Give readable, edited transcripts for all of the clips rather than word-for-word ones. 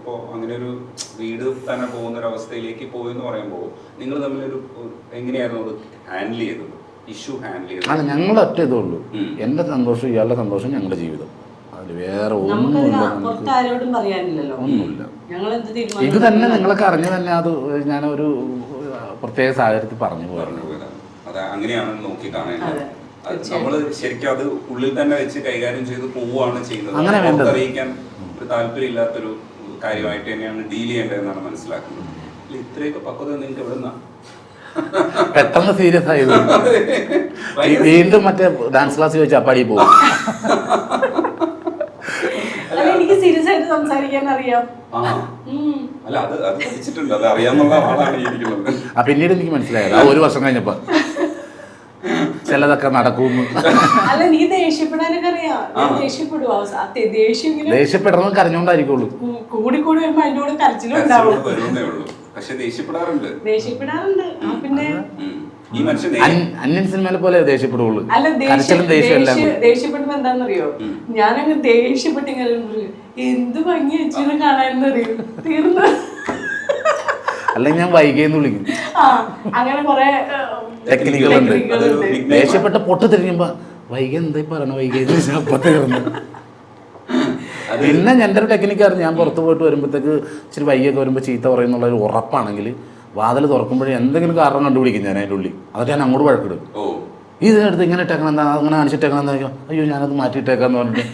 ഇപ്പോൾ അങ്ങനെ ഒരു വീട് തന്നെ പോകുന്ന ഒരു അവസ്ഥയിലേക്ക് പോയി എന്ന് പറയുമ്പോൾ നിങ്ങൾ തമ്മിലൊരു എങ്ങനെയായിരുന്നു അത് ഹാൻഡിൽ ചെയ്തത്, ഇഷ്യൂ ഹാൻഡിൽ ചെയ്തത്? അല്ല, ഞങ്ങൾ ഒറ്റ ഇതേ ഉള്ളൂ. എൻ്റെ സന്തോഷം ഇയാളുടെ സന്തോഷം ഞങ്ങളുടെ ജീവിതം, അതിൽ വേറെ ഒന്നുമില്ല. ഒന്നുമില്ല. ഇത് തന്നെ നിങ്ങളൊക്കെ അറിഞ്ഞു തന്നെ അത് ഞാനൊരു പ്രത്യേക സാഹചര്യത്തിൽ പറഞ്ഞു പോയിരുന്നു. അത് അങ്ങനെയാണ് നോക്കി കാണേണ്ടത്. നമ്മള് ശരിക്കും അത് ഉള്ളിൽ തന്നെ വെച്ച് കൈകാര്യം ചെയ്ത് പോവുകയാണ് ചെയ്യുന്നത്. അങ്ങനെ അറിയിക്കാൻ ഒരു താല്പര്യം ഇല്ലാത്തൊരു കാര്യമായിട്ട് തന്നെയാണ് ഡീൽ ചെയ്യേണ്ടതെന്നാണ് മനസ്സിലാക്കുന്നത്. ഇത്രയൊക്കെ പക്വത നിങ്ങൾക്ക് എവിടുന്ന പെട്ടെന്ന് സീരിയസ് ആയത്? വീണ്ടും മറ്റേ ഡാൻസ് ക്ലാസ് ചോദിച്ചാൽ പടി പോകും. എനിക്ക് സീരിയസ് ആയിട്ട് സംസാരിക്കാൻ അറിയാം. അല്ല, അത് പഠിച്ചിട്ടുണ്ട്, അത് അറിയാന്നുള്ള ആളാണ് ഇരിക്കുന്നത്. പിന്നീട് എനിക്ക് മനസ്സിലായത് ഒരു വർഷം കഴിഞ്ഞപ്പോ ചിലതൊക്കെ നടക്കും. അല്ല, നീ ദേഷ്യപ്പെടാനൊക്കെ അറിയാം. ദേഷ്യപ്പെടണം കരഞ്ഞോണ്ടായിരിക്കുള്ളൂ. കൂടി കൂടി വരുമ്പോ അതിന്റെ കൂടെ കരച്ചിലും ഉണ്ടാവും. പക്ഷെ ദേഷ്യപ്പെടാറുണ്ട്. പിന്നെ അന്യൻ സിനിമയിലെ പോലെ ദേഷ്യപ്പെടുള്ളൂ. അല്ല, ദേഷ്യപ്പെടുമ്പോ എന്താണെന്നറിയോ, ഞാനങ്ങ് ദേഷ്യപ്പെട്ടിങ്ങനെ എന്ത് ഭംഗി വെച്ചു കാണാനെന്നറിയോ, തീർന്നു. അല്ലെങ്കിൽ ഞാൻ വൈകിയെന്ന് വിളിക്കും. അങ്ങനെ കുറെ ടെക്നിക്കുകളുണ്ട്. ദേഷ്യപ്പെട്ട പൊട്ട് തിരിഞ്ഞുമ്പോ വൈകി എന്തായി പറയണ, വൈകി അപ്പൊ തീർന്നു. പിന്നെ എൻ്റെ ഒരു ടെക്നിക്ക് അറിഞ്ഞ് ഞാൻ പുറത്ത് പോയിട്ട് വരുമ്പോഴത്തേക്ക് ഇച്ചിരി വൈകിയൊക്കെ വരുമ്പോൾ ചീത്ത പറയുന്നുള്ള ഒരു ഉറപ്പാണെങ്കിൽ വാതിൽ തുറക്കുമ്പോഴേ എന്തെങ്കിലും കാരണം കണ്ടുപിടിക്കും ഞാൻ അതിൻ്റെ ഉള്ളിൽ. അതൊക്കെ ഞാൻ അങ്ങോട്ട് വഴക്കിടും. ഇതിനടുത്ത് ഇങ്ങനെ ഇട്ടേക്കണം, എന്താ അങ്ങനെ കാണിച്ചിട്ടേക്കണം, എന്താ, അയ്യോ ഞാനത് മാറ്റിയിട്ടേക്കാന്ന് പറഞ്ഞിട്ട്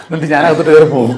എന്നിട്ട് ഞാനകത്ത് കയറി പോകും.